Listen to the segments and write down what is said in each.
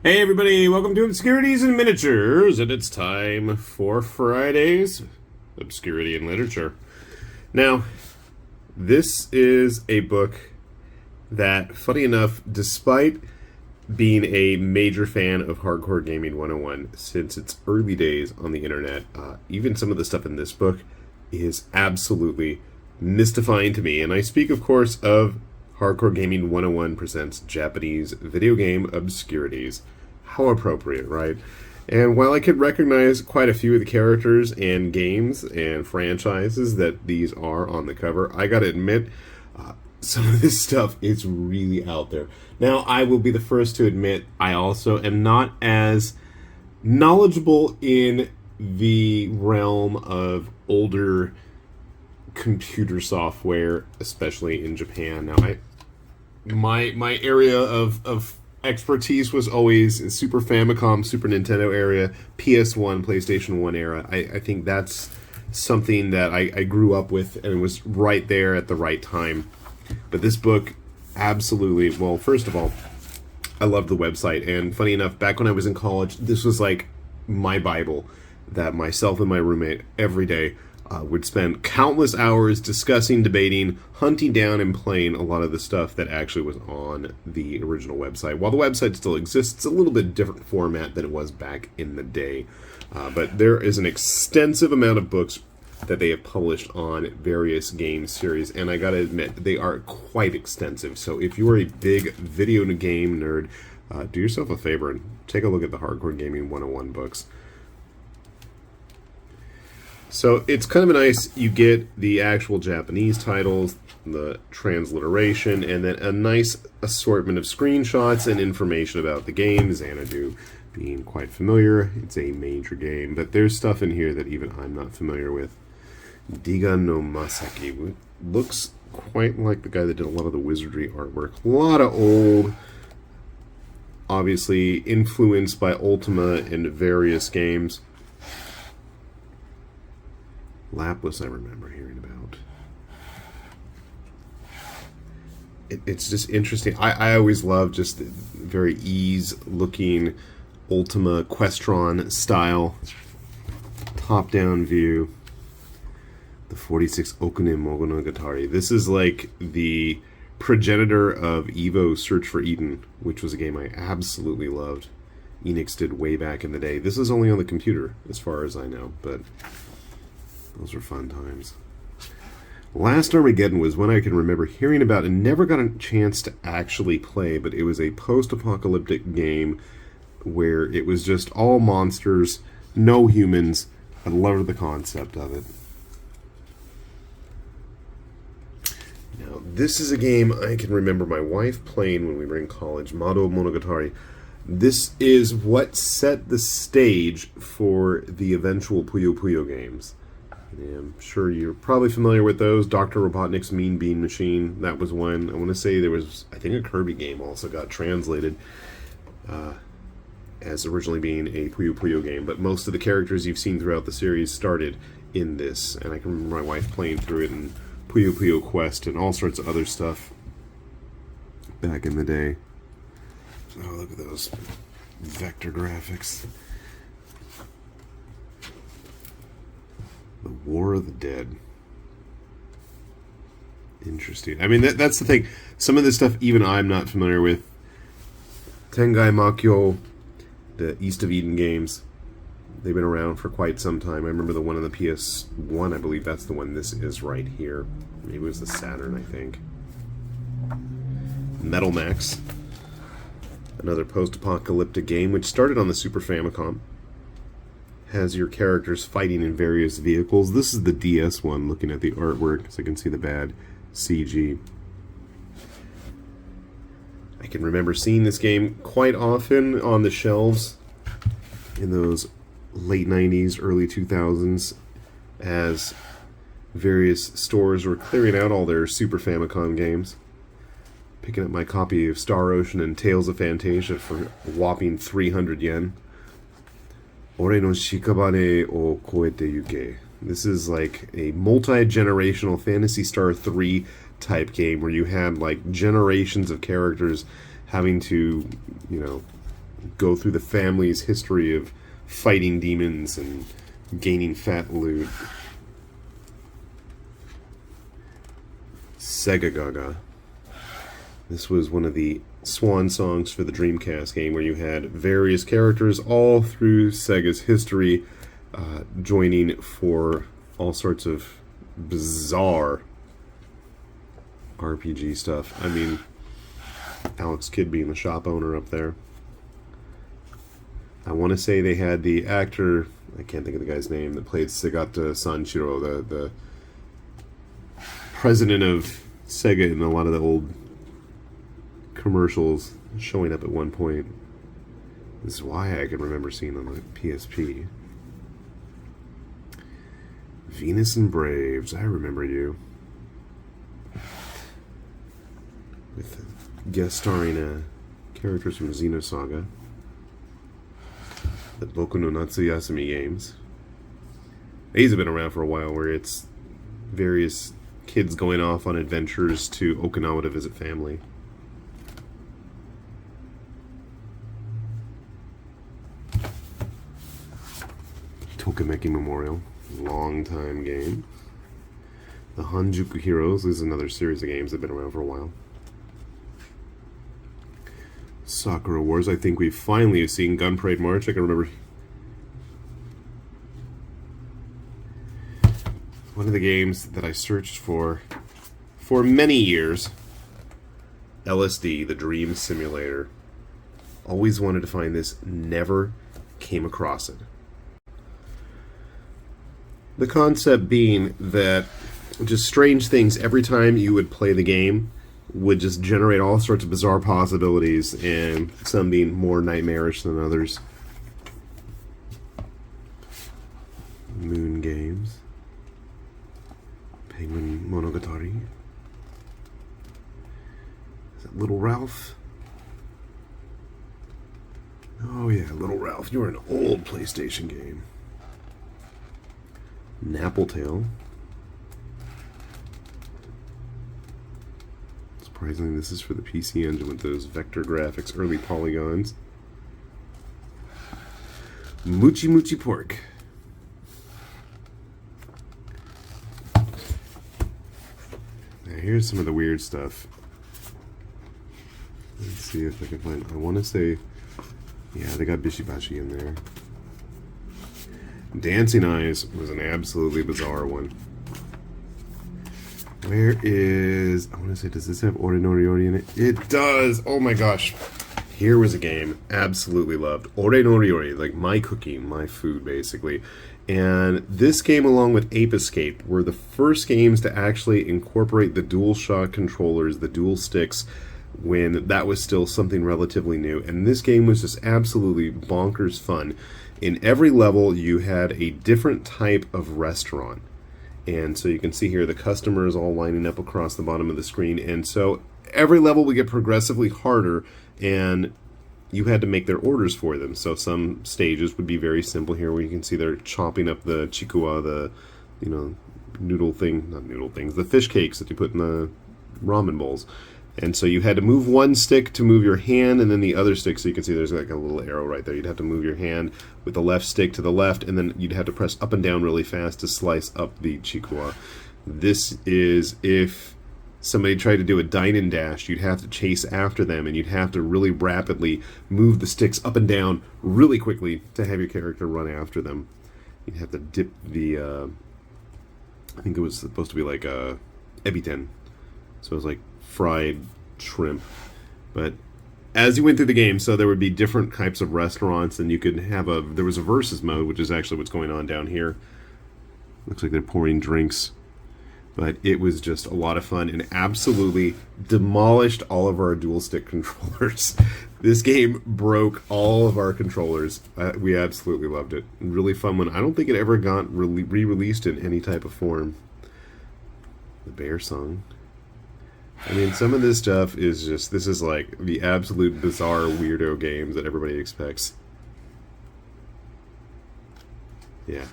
Hey everybody, welcome to Obscurities and Miniatures, and it's time for Friday's Obscurity in Literature. Now, this is a book that, funny enough, despite being a major fan of Hardcore Gaming 101 since its early days on the internet, even some of the stuff in this book is absolutely mystifying to me. And I speak, of course, of Hardcore Gaming 101 presents Japanese video game Obscurities. How appropriate, right? And while I could recognize quite a few of the characters and games and franchises that these are on the cover, I gotta admit, some of this stuff is really out there. Now, I will be the first to admit I also am not as knowledgeable in the realm of older computer software, especially in Japan. Now, my area of expertise was always Super Famicom, Super Nintendo area, PS1, PlayStation 1 era. I think that's something that I grew up with, and it was right there at the right time. But this book, absolutely, well, first of all, I love the website. And funny enough, back when I was in college, this was like my Bible that myself and my roommate every day would spend countless hours discussing, debating, hunting down, and playing a lot of the stuff that actually was on the original website. While the website still exists, it's a little bit different format than it was back in the day. But there is an extensive amount of books that they have published on various game series, and I gotta admit, they are quite extensive. So if you are a big video game nerd, do yourself a favor and take a look at the Hardcore Gaming 101 books. So it's kind of nice, you get the actual Japanese titles, the transliteration, and then a nice assortment of screenshots and information about the game. Xanadu being quite familiar, it's a major game, but there's stuff in here that even I'm not familiar with. Diga no Masaki looks quite like the guy that did a lot of the wizardry artwork. A lot of old, obviously influenced by Ultima and various games. Lapis, I remember hearing about. It's just interesting. I always love just the very ease-looking Ultima Questron style top-down view. The 46 Okune Monogatari. This is like the progenitor of Evo Search for Eden, which was a game I absolutely loved. Enix did way back in the day. This is only on the computer, as far as I know, but those were fun times. Last Armageddon was one I can remember hearing about and never got a chance to actually play, but it was a post-apocalyptic game where it was just all monsters, no humans. I loved the concept of it. Now, this is a game I can remember my wife playing when we were in college, Mado Monogatari. This is what set the stage for the eventual Puyo Puyo games. I'm sure you're probably familiar with those. Dr. Robotnik's Mean Bean Machine, that was one. I want to say there was, I think, a Kirby game also got translated as originally being a Puyo Puyo game. But most of the characters you've seen throughout the series started in this. And I can remember my wife playing through it in Puyo Puyo Quest and all sorts of other stuff back in the day. Oh, look at those vector graphics. The War of the Dead. Interesting. I mean, that's the thing. Some of this stuff even I'm not familiar with. Tengai Makyo, the East of Eden games. They've been around for quite some time. I remember the one on the PS1. I believe that's the one this is right here. Maybe it was the Saturn, I think. Metal Max. Another post-apocalyptic game, which started on the Super Famicom. Has your characters fighting in various vehicles. This is the DS one, looking at the artwork, so I can see the bad CG. I can remember seeing this game quite often on the shelves in those late 90s, early 2000s, as various stores were clearing out all their Super Famicom games. Picking up my copy of Star Ocean and Tales of Fantasia for a whopping 300 yen. Ore no shikabane o koete yuke. This is like a multi-generational Phantasy Star 3 type game where you had like generations of characters having to, you know, go through the family's history of fighting demons and gaining fat loot. Sega Gaga. This was one of the swan songs for the Dreamcast game, where you had various characters all through Sega's history joining for all sorts of bizarre RPG stuff. I mean, Alex Kidd being the shop owner up there. I want to say they had the actor, I can't think of the guy's name, that played Segata Sanshiro, the president of Sega in a lot of the old commercials, showing up at one point. This is why I can remember seeing on the PSP. Venus and Braves, I remember you. With guest starring characters from Xenosaga, the Boku no Natsuyasumi games. These have been around for a while, where it's various kids going off on adventures to Okinawa to visit family. Tokimeki Memorial, long time game. The Hanjuku Heroes is another series of games that have been around for a while. Sakura Wars, I think we've finally seen Gun Parade March. I can remember one of the games that I searched for many years. Lsd the Dream Simulator. Always wanted to find this, never came across it. The concept being that just strange things every time you would play the game would just generate all sorts of bizarre possibilities, and some being more nightmarish than others. Moon Games. Penguin Monogatari. Is it Little Ralph? Oh yeah, Little Ralph. You're an old PlayStation game. Nappletail. Surprisingly, this is for the PC Engine with those vector graphics, early polygons. Moochie Moochie Pork. Now here's some of the weird stuff. Let's see if I can find... I want to say... Yeah, they got Bishibashi in there. Dancing Eyes was an absolutely bizarre one. Where is... I want to say, does this have Ore no Ryori in it? It does! Oh my gosh. Here was a game absolutely loved. Ore no Ryori, like my cooking, my food, basically. And this game, along with Ape Escape, were the first games to actually incorporate the DualShock controllers, the dual sticks, when that was still something relatively new. And this game was just absolutely bonkers fun. In every level, you had a different type of restaurant. And so you can see here the customers all lining up across the bottom of the screen. And so every level would get progressively harder, and you had to make their orders for them. So some stages would be very simple here, where you can see they're chopping up the chikuwa, the, you know, noodle thing, not noodle things, the fish cakes that you put in the ramen bowls. And so you had to move one stick to move your hand, and then the other stick, so you can see there's like a little arrow right there. You'd have to move your hand with the left stick to the left, and then you'd have to press up and down really fast to slice up the chikuwa. This is if somebody tried to do a dine and dash, you'd have to chase after them, and you'd have to really rapidly move the sticks up and down really quickly to have your character run after them. You'd have to dip the, I think it was supposed to be like a ebiten. So it was like fried shrimp. But as you went through the game, so there would be different types of restaurants, and you could have there was a versus mode, which is actually what's going on down here. Looks like they're pouring drinks. But it was just a lot of fun, and absolutely demolished all of our dual stick controllers. This game broke all of our controllers. We absolutely loved it. Really fun one. I don't think it ever got re-released in any type of form. The Bear Song. I mean, some of this stuff is just, this is like the absolute bizarre weirdo games that everybody expects. Yeah.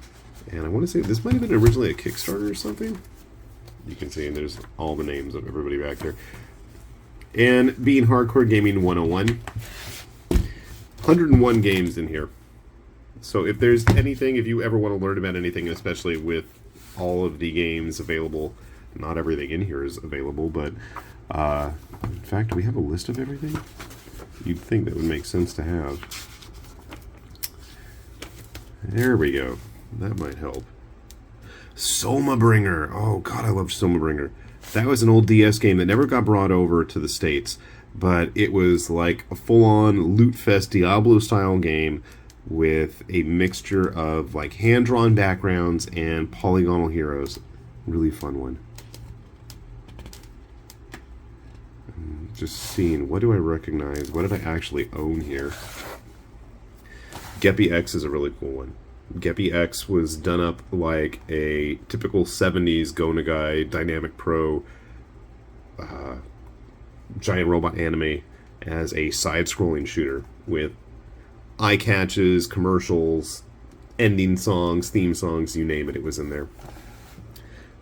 And I want to say, this might have been originally a Kickstarter or something. You can see, and there's all the names of everybody back there. And being Hardcore Gaming 101, 101 games in here. So if there's anything, if you ever want to learn about anything, especially with all of the games available, not everything in here is available, but in fact, do we have a list of everything? You'd think that would make sense to have. There we go. That might help. Silverbringer. Oh, God, I love Silverbringer. That was an old DS game that never got brought over to the States, but it was like a full-on loot fest Diablo-style game with a mixture of like hand-drawn backgrounds and polygonal heroes. Really fun one. Just seeing, what do I recognize? What did I actually own here? Geppy X is a really cool one. Geppy X was done up like a typical 70s Go Nagai Dynamic Pro giant robot anime as a side-scrolling shooter with eye catches, commercials, ending songs, theme songs, you name it, it was in there.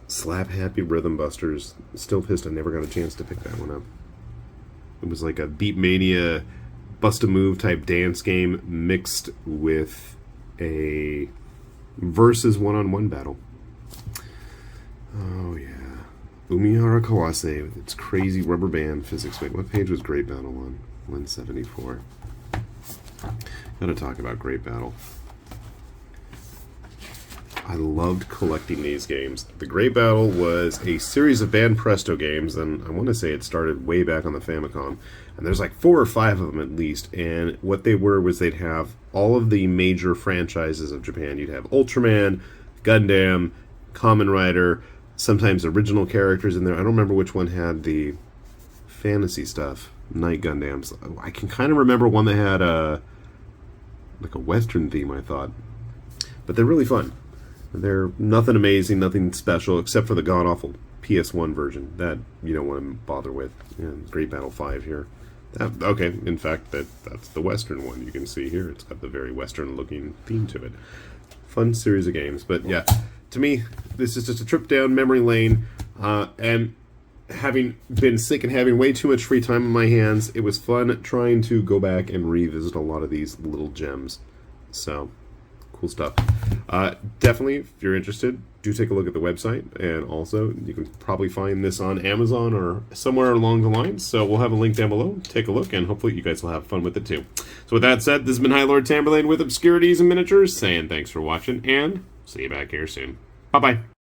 Slap Happy Rhythm Busters. Still pissed I never got a chance to pick that one up. It was like a Beatmania bust-a-move type dance game mixed with a versus one-on-one battle. Oh yeah. Umihara Kawase with its crazy rubber band physics. Wait, what page was Great Battle on? 174. Gotta talk about Great Battle. I loved collecting these games. The Great Battle was a series of Band Presto games, and I want to say it started way back on the Famicom. And there's like 4 or 5 of them at least, and what they were was they'd have all of the major franchises of Japan. You'd have Ultraman, Gundam, Kamen Rider, sometimes original characters in there. I don't remember which one had the fantasy stuff. Night Gundams. I can kind of remember one that had like a Western theme, I thought. But they're really fun. They're nothing amazing, nothing special, except for the god-awful PS1 version. That you don't want to bother with. Yeah, Great Battle 5 here. Okay, in fact, that's the Western one you can see here. It's got the very Western-looking theme to it. Fun series of games. But yeah, to me, this is just a trip down memory lane. And having been sick and having way too much free time on my hands, it was fun trying to go back and revisit a lot of these little gems. So, cool stuff. Definitely, if you're interested, do take a look at the website, and also you can probably find this on Amazon or somewhere along the line, so we'll have a link down below. Take a look, and hopefully you guys will have fun with it too. So with that said, this has been High Lord Tamberlane with Obscurities and Miniatures, saying thanks for watching, and see you back here soon. Bye-bye.